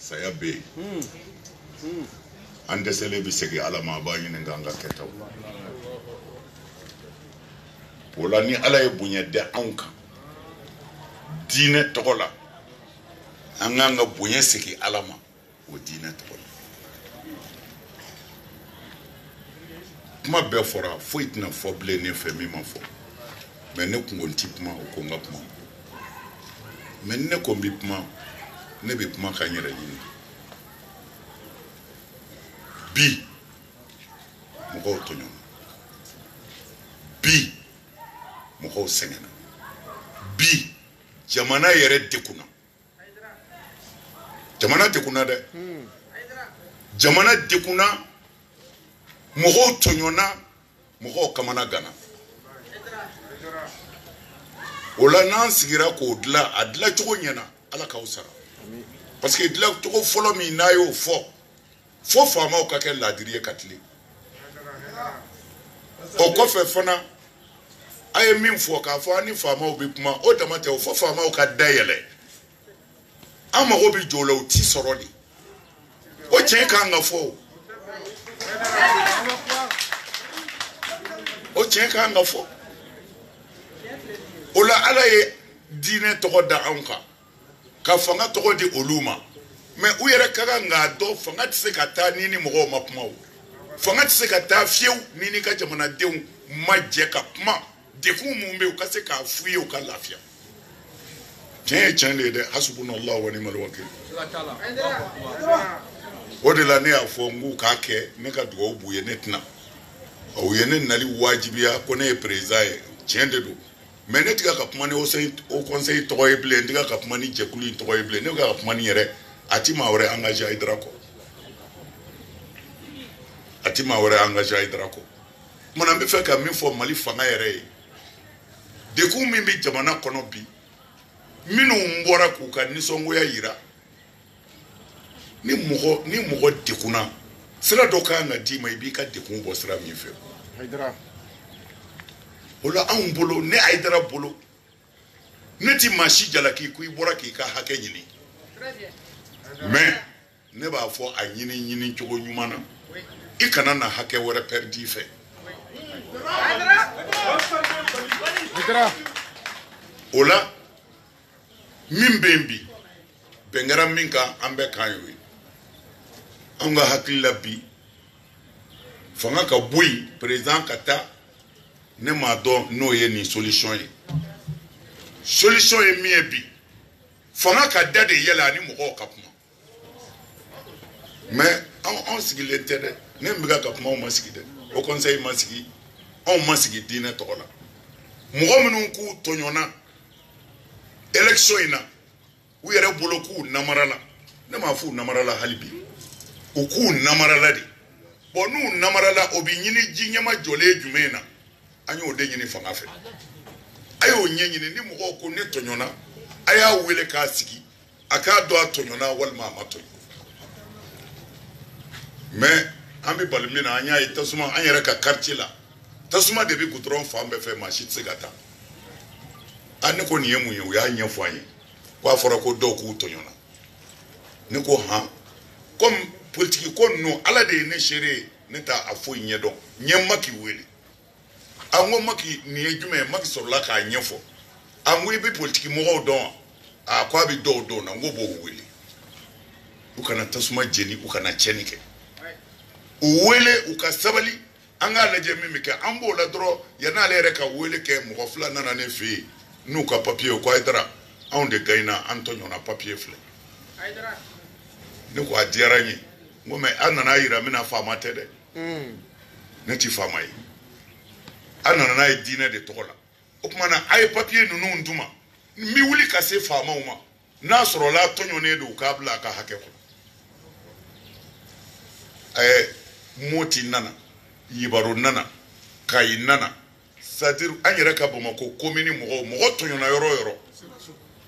saya be an desele bi segi ala ma ba yin nganga ketaw wala ni ala e bunya de anka dine tokola anganga bunya segi ala ma o dine tokola kuma be fora fo itina fo ble ne fe mi ma fo mais ne ko ngonti kuma o ko ngapma mais ne ko mbi kuma ne be kuma kanyera yini bi mo tonyo bi mo sengena bi jamana yere dekuna jamana dekuna de jamana dekuna mo tonyona mo kamana gana wala nan sigira ko dla adla chogo nyana ala ka usara parce que dla chogo folo mi nayo fo fama o ka ke ladiriye katli o ko fe fana ay min fo ka fo ani fama o bi kuma o damate o fo fama o ka dayele ama o bi jolo ti soroli o chen ka nga fo o chen ka nga fo ola ala ye dine togo da anka ka fanga togo di oluma mais u yere kaga nga do fanga tse ka ta nini mo ma kuma o fanga tse ka ta fiew nini ka jamana dew majje ka kuma de ku mu mbe ka se ka fuye o ka lafia chen le de hasbunallahu wa ni'mal wakeel o de la ne afo ngu ka ke ne ka do buye netna o yene nali wajibiya ko ne president chen de do mais ne tiga ka kuma ne au conseil togoy ble ndiga ka kuma ni jekuli togoy ble ne ka kuma ni yere ati ma wore engagé Hydraco ati ma wore engagé Hydraco mana mbe fe ka mi fo mali fanga yere de ku mi bi jamana kono bi minu mbora ku ka ni songo ya yira ni mugo dekuna sira doka na di mai bi ka dekun bo sira mi fe Hydra ola an bolo ne Hydra bolo ne ti mashi jalaki ku ibora ki ka hake nyini mais ne ba fo anyini chogo nyumana ikana na hake wore perdi fe Hydra ola mimbembi bengara minka ambe kanyoyi anga hakilla bi fanga ka boui président kata ne ma do no ye ni solution ye mi bi fanga ka dade yela ni mo ka kuma mais on sigile tede ne mbiga ka kuma o masigide au conseil masigi on masigi dine tola mo munu ku tonyona election ina u yere boloku namarala ne ma fu namarala halibi o ku namarala di bonu namarala obi nyini jinyama jole jumena anyo de nyini fanga fe ayo nyenyini ni mo ko ne tonyona aya wele ka sigi aka do atonyona wal ma mato mais ambi balmina anya itasuma anyere ka quartier la tasuma de bi goudron fambe fe machine segata an ko ni yemu yo ya nyefo anyi kwa fora ko do ku tonyona ne ko ha comme politique ko no ala de ne chere ne ta afo nyedo nyemaki wele anwo maki ni ejume maki sorla ka nyefo anwo bi politique mo don akwa bi do na ngo bo wele ukana tasuma jeni ukana chenike wele ukasabali anga la jemi mike ambo la dro yana le reka wele ke mo fla nana ne fi nu ka papier ko Hydra on de gaina Antonio na papier fle Hydra ne ko adiara ni ngome anana yira mina fama tede ne ti fama yi anana yi dine de tokola o kuma na ay papier nunu nduma mi wuli ka se fama uma na soro la Antonio ne do ka bla ka hake ko moti nana yibaro nana kai nana sadir anyere ka boma ko komini mo tonyo na yoro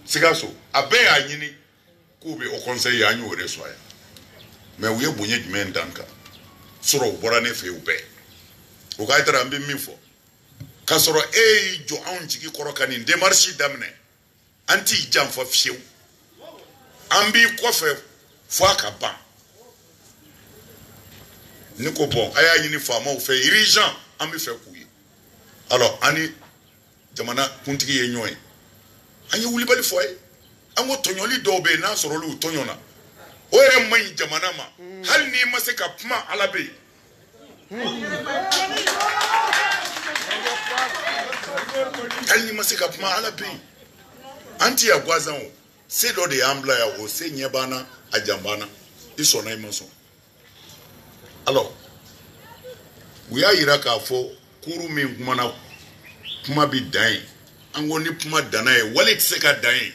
sigaso abe anyini ko be o conseil anyu ore so ya me we bonye djume ndanka soro bora ne fe ube o ka itara mbi mifo ka soro jo anjiki koroka ni demarche damne anti jamfa fiew ambi ko fe Fwa ka ban. Ni ko bon, aya yini fama ou fe irijan, an mi fe kouye. Alors, ani, jamana kuntiki ye nyoye. Anye wuli bali foye. Ango tonyoli dobe na sorolu tonyona. Oere mwen jamana ma. Hal ni mase ka pma alabe. Hal ni mase ka pma alabe. Anti ya gwazan o. Se do de ambla ya o. Se nyebana a jambana. Iso na imason. Alors, uya iraka fo kuru mi kumana kuma bi dain. Ango ni kuma danae. Wale tseka dain.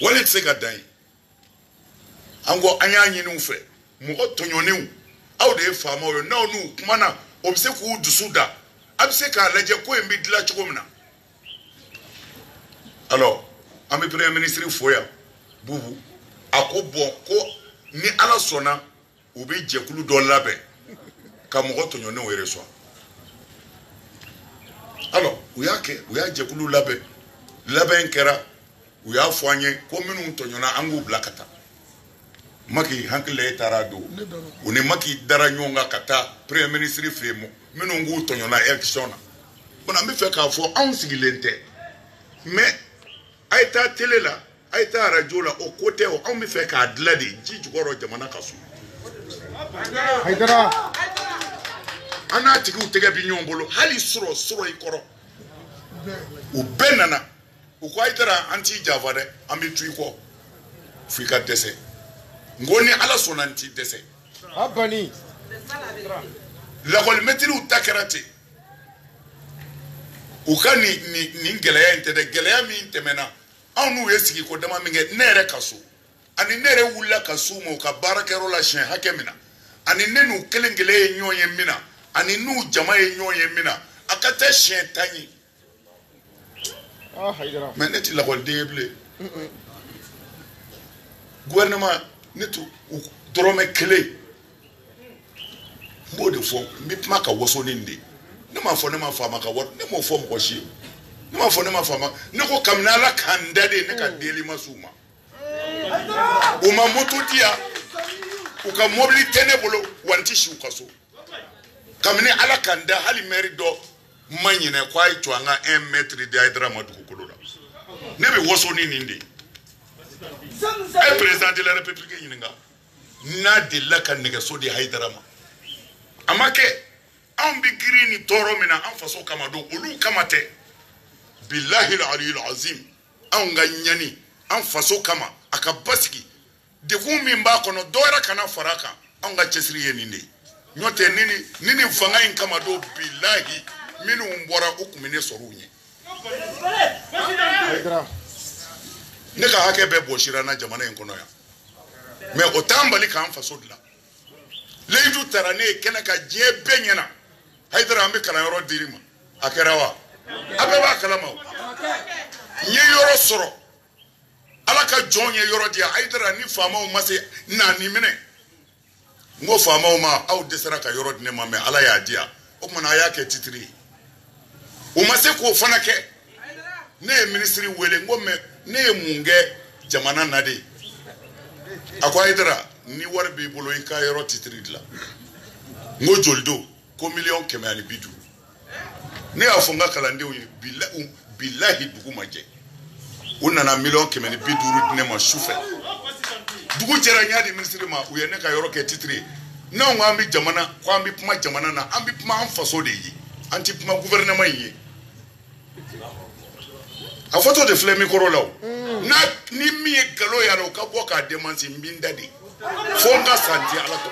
Wale tseka dain. Ango anya nyinu fe. Mugo tonyoniu. Au de fama yo. Na onu kumana. Obise ku dusuda. Abise ka leje ko embi dila chokomna. Alors, ami premier ministre foya. Bubu. Ako bon ko ni ala sona. Ube jekulu do labe. Ka mugo tonyoniu ereswa. Alors, uya jekulu labe. Labe nkera. Uya fwanye. Ko minu tonyona angu blakata. Maki hankile tarado. Uni maki dara nyonga kata. Premier ministre femo. Minu ngu tonyona election. Bona mi fe ka fo an sigilente. Mais aita tele la, aita radio la o kote o an mi fe ka adlade ji jugoro jamana kasu. Haidara. Ana tiki utege binyombolo hali suro ikoro. U benana. U kwa haidara anti javade ambi tuiko. Fika dese. Ngoni ala sonanti dese. Abani. La kol metri utakerate. Uka ni ngelaya intede gelaya mi intemena. Anu yesiki ko dama minge nere kaso. Ani nere wula kaso mo ka barakero la shen hakemina. Ani nenu kelengele nyoye mina. Ani nu jamaye nyoye mina. Akate shen tanyi. Ah, Haidara. Mais neti la kol deble. Gouvernement netu drome clé. Mbo de fo mitma ka woso ninde. Ne ma fo ne ma fama ka wot ne mo fo mo shi. Ne ma fo ne ma fama ne ko kamna la kandade ne ka deli masuma. O ma moto dia o ka mobilité ne bolo wanti shi ukaso. Kamne ala kanda hali meri do manyine kwa itwanga 1 mètre de Haidara Madugu kolola. Ne be woso ni ninde. Le président de la République yinga na de la kan nega so de Haidara ma amake an bi giri ni toro mina an faso kama do olu kamate billahi al-ali al-azim an ganyani an faso kama aka basiki de ku min ba kono dora kana faraka an ga cesri yeninde nyote nini fanga in kama do billahi minu mbora ukumine sorunye Haidara. ne ka hake be boshira na jamana en kono ya me otambali kan faso dila leidu tarane kena ka je benyana Haidara ambe kala yoro dirima akerawa abe ba kala ma nye yoro soro alaka jonye yoro dia Haidara ni fama o mase na ni mine ngo fama o ma au desara ka yoro dine ma me ala ya dia o mana ya ke titiri o mase ko fana ke ne ministry wele ngo me ne munge jamana nade akwa Haidara ni war bi bolo in ka yoro titiri la ngo joldo ko million kemani bidu ne afunga kalande billahi dugu maje unana million kemani bidu ne ma shufe dugu jera nyadi ministry ma uye ne ka yoro ke titiri na ngwa ambi jamana kwa ambi puma jamana na ambi puma amfaso de yi anti puma gouvernement yi a photo de Flemi Korola na ni mi galo ya ro ka boka demansi mbinda di fonga santi ala to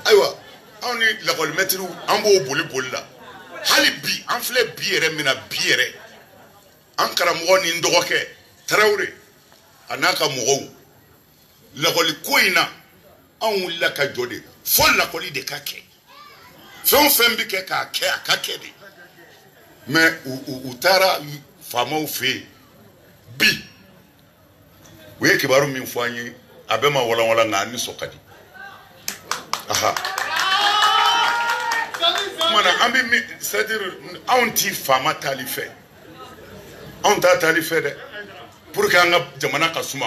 aywa oni la kol metru ambo boli la hali bi an fle biere mina biere an kara mo ni ndogoke Traoré anaka mo la kol koina an la ka jode fo la koli de kake fɛn bi kɛ k'a kɛ a ka kɛ de mais u taara faamaw fɛ yen bi u ye kibaru min fɔ an ye a bɛɛ ma walanwalan nka a nisɔn ka di aha kumana an bɛ c'est à dire anw ti faama taali fɛ anw t'a taali fɛ dɛ pour que anga jamana kasuma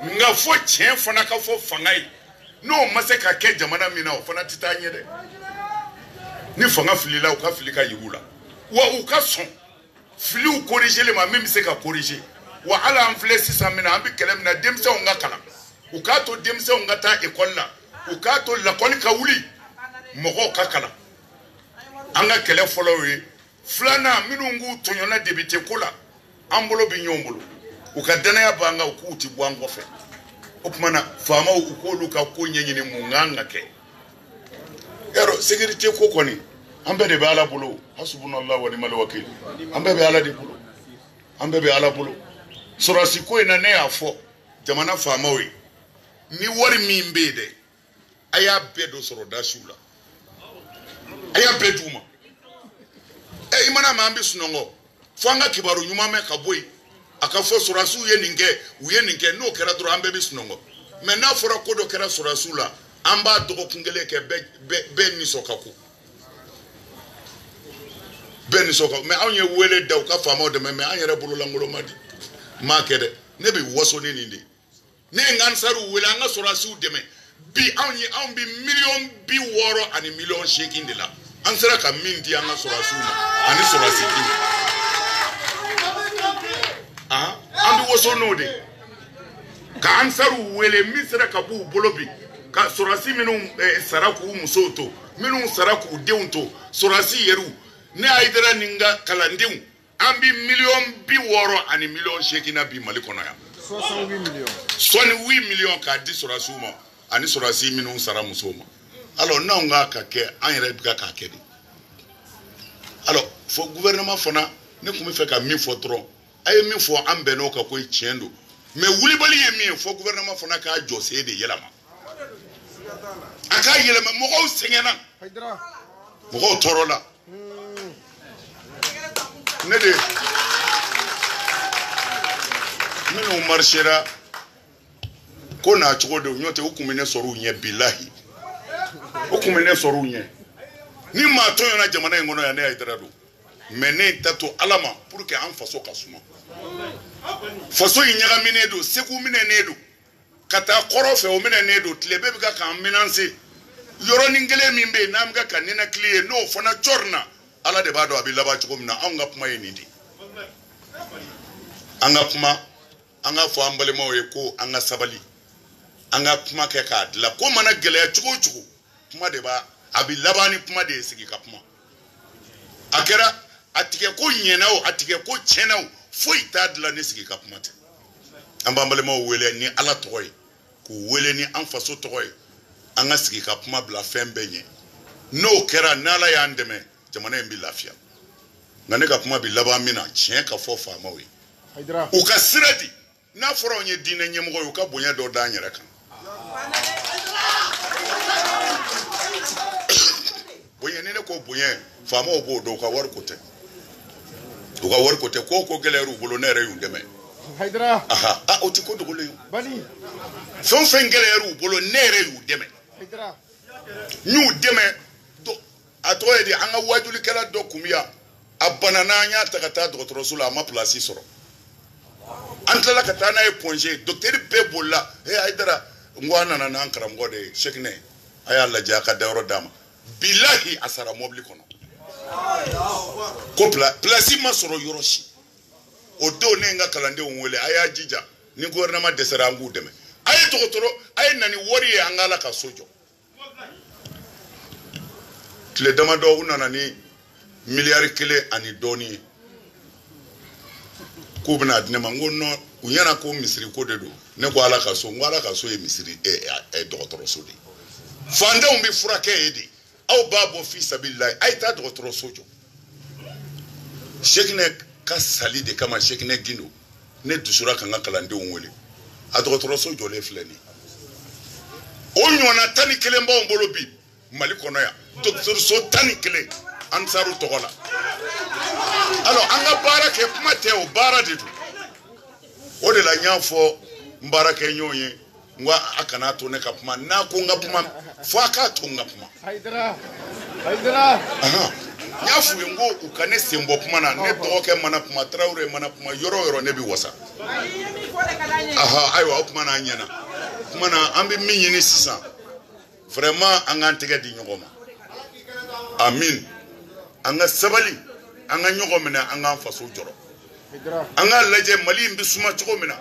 nga fo tien fana ka fo fangai no mase ka ke jamana mina o fana titanye de ni fanga filila o ka filika yigula wa o ka son fili ou corriger le ma même c'est ka corriger wa ala anfle 600 mina ambi kelem na demse o nga kala o ka to demse o nga ta école la o ka to la koli ka wuli mogo ka kala anga kele follow flana minungu tonyona debite kola ambolo binyombolo ukadana ya banga ukuti bwango fe opmana fama ukolu ka konyenyi ni munganga ke ero security kokoni ambe de bala bulu hasbunallahu wa ni'mal wakeel ambe be ala de bulu ambe be ala bulu sura siko ina ne afo jamana fama we ni wari mimbede aya bedo soro dashula aya beduma imana mambi sunongo fanga kibaru nyuma me kaboy akafo surasu uye ninge no kera dro ambe bisunongo me na fora kodo kera surasula amba dogo kungele ke be ni sokaku be ni sokaku me anye wele daw ka fama de me anye rebulu langolo madi makede ne bi woso ni nindi ne ngansaru wele anga surasu de me bi anye ambi million bi woro ani million shaking de la ansera ka mindi anga surasuma ani surasiki ambi woso no de ka ansaru wele misra ka bu bolobi ka surasi minu saraku musoto minu saraku deunto surasi yeru ne aidara ninga kalandiu ambi million bi woro ani million shekina bi malikono ya 68 millions 68 millions ka di surasuma ani surasi minu sara musoma alors na nga ka ke an yere bi ka ke di alors fo gouvernement fona ne ko mi fe ka mi fo tro ay mi fo ambe no ka ko tiendo mais wuli bali ye mi fo gouvernement fona ka jose de yelama aka yelama mo ko sengena haydra mo ko torola ne de mino marchera ko na chugo de nyote hukumene soru nye billahi hukumene soru nye ni ma to yona jamana ngono ya ne aidrado mene tato alama pour que an faso kasuma faso inyaga minedo seku minenedo kata korofe o minenedo tlebe bika kan minanse yoro ningele mimbe namga kanina clear no fona chorna ala de bado abilaba chuko mina anga puma yinidi anga puma anga fo ambale mo ko anga sabali anga puma ke ka la ko mana gele chuko chuko puma de ba abilaba ni puma de sigi ka puma akera atike ko nyenao atike ko chenao fo itad la ne sigi ka puma te amba ambale mo wele ni ala toy ko wele ni an faso toy anga sigi ka puma bla fembenye no kera nala ya ndeme jamana mbi lafia ngane ka puma bilaba mina chen ka fo fama we haydra uka siradi na foro onye dine nyemgo uka bonya do danyere kan bonya nene ko bonya fama obo do ka war kote ko geleru bolo nere yundeme haydra aha oti ko dogole bani son fen geleru bolo nere yundeme haydra nyu deme do atoye di anga wajuli kala do kumia abanana nya takata do rasula ma place soro antala katana e ponje docteur bebola he aidara ngwana na ankara ngode shekne aya la jaka dawro dama billahi asara mobli kono ko place ma soro yoroshi o do ne nga kalande onwele aya jija ni gouvernement de sera ngu deme ay tokotoro ay nani wori angala ka sojo tile dama do unana ni milliard kele ani doni ko bina adnema ngono unyana ko misiri ko dedo ne ko ala ka so ngwala ka so e misiri dokotoro so de fanda umbi furake edi au babo fi sabilillah ay ta dokotoro sojo shekne ka salide kama shekne gindo ne dusura kan kalande onwele a dokotoro sojo le fleni onyona tani kele mba ombolo bi mali kono ya docteur so tani kele ansaru togola alors anga barake pumate o bara ditu o de la nyafo mbarake nyonye ngwa akana to ne kapuma na ko ngapuma fo aka to ngapuma haydra aha nyafu ngo ukane sembo puma na ne to ke mana puma traure mana puma yoro ne bi wasa aha ayiwa o kuma na ɲɛna kuma na an bɛ min ɲini sisan vraiment an k'an tɛgɛ di ɲɔgɔn ma amin an ka sabali an ka ɲɔgɔn minɛ an k'an faso jɔrɔ an ka lajɛ Mali in bɛ suma cogo min na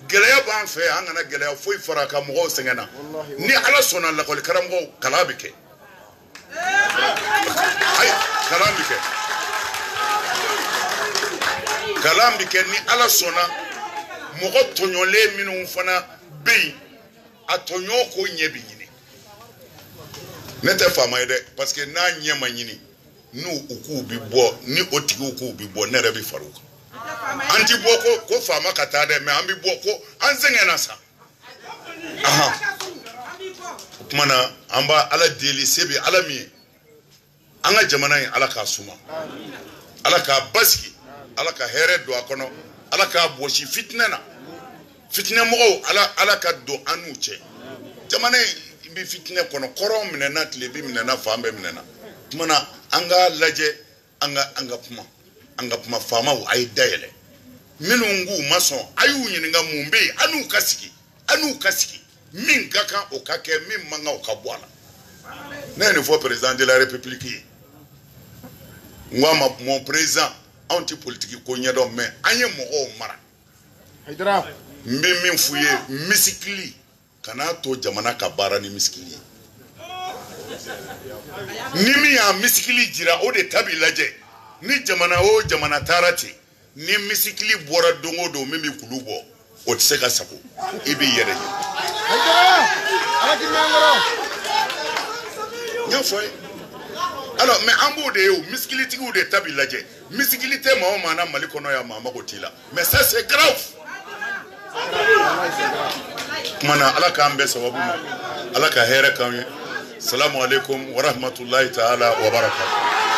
gɛlɛya b'an fɛ an kana gɛlɛya foyi fara ka mɔgɔw sɛgɛn na ni Ala sɔnna lakɔli karamɔgɔw kalan bɛ kɛ ayi kalan bɛ kɛ kalan bɛ kɛ ni Ala sɔnna mɔgɔ tɔɲɔlen minnu fana bɛ yen a tɔɲɔ ko ɲɛ bɛ ɲini ne tɛ faama ye dɛ parce que n'a ɲɛ ma ɲini n'u k'u bɛ bɔ ni o tigiw k'u bɛ bɔ ne yɛrɛ bɛ far'u kan an ti bɔ ko faama ka taa dɛ mais an bɛ bɔ ko an sɛgɛnna sa o tuma na an b'a Ala deli se bɛ Ala min ye an ka jamana in Ala k'a suma Ala k'a basigi Ala ka hɛrɛ don a kɔnɔ Ala k'a bɔsi fitinɛ na fitinɛ mɔgɔw Ala ka don an n'u cɛ jamana in bɛ fitinɛ kɔnɔ kɔrɔn minɛna tile bi minɛna fan bɛɛ minɛna tuma na an ka lajɛ an ka kuma faamaw a ye dayɛlɛ minnu k'u ma sɔn a y'u ɲininka mun bɛ yen an n'u ka sigi min ka kan o ka kɛ min man kan o ka bɔ a la ne ye nin fɔ président de la république ye n ko a ma mon président anw tɛ politiki ko ɲɛdɔn mais an ye mɔgɔw mara n bɛ min f'u ye misikili kana to jamana ka baara ni misikili ye ni min y'a misikili jira o de ta b'i lajɛ ni jamana o jamana taara ten ni misikili bɔra don o don min bɛ kulu bɔ o tɛ se ka sago i b'i yɛrɛ ye n y'a fɔ ye alors mais an b'o de ye o misikilitigiw de ta b'i lajɛ misikili tɛ maa o maa na Mali kɔnɔ yan maa mago t'i la mais ça c'est grave kuma na Ala k'an bɛɛ sababu ma Ala ka hɛrɛ k'an ye salamu alaikum wa rahmatulahi ta'ala wa barakatuh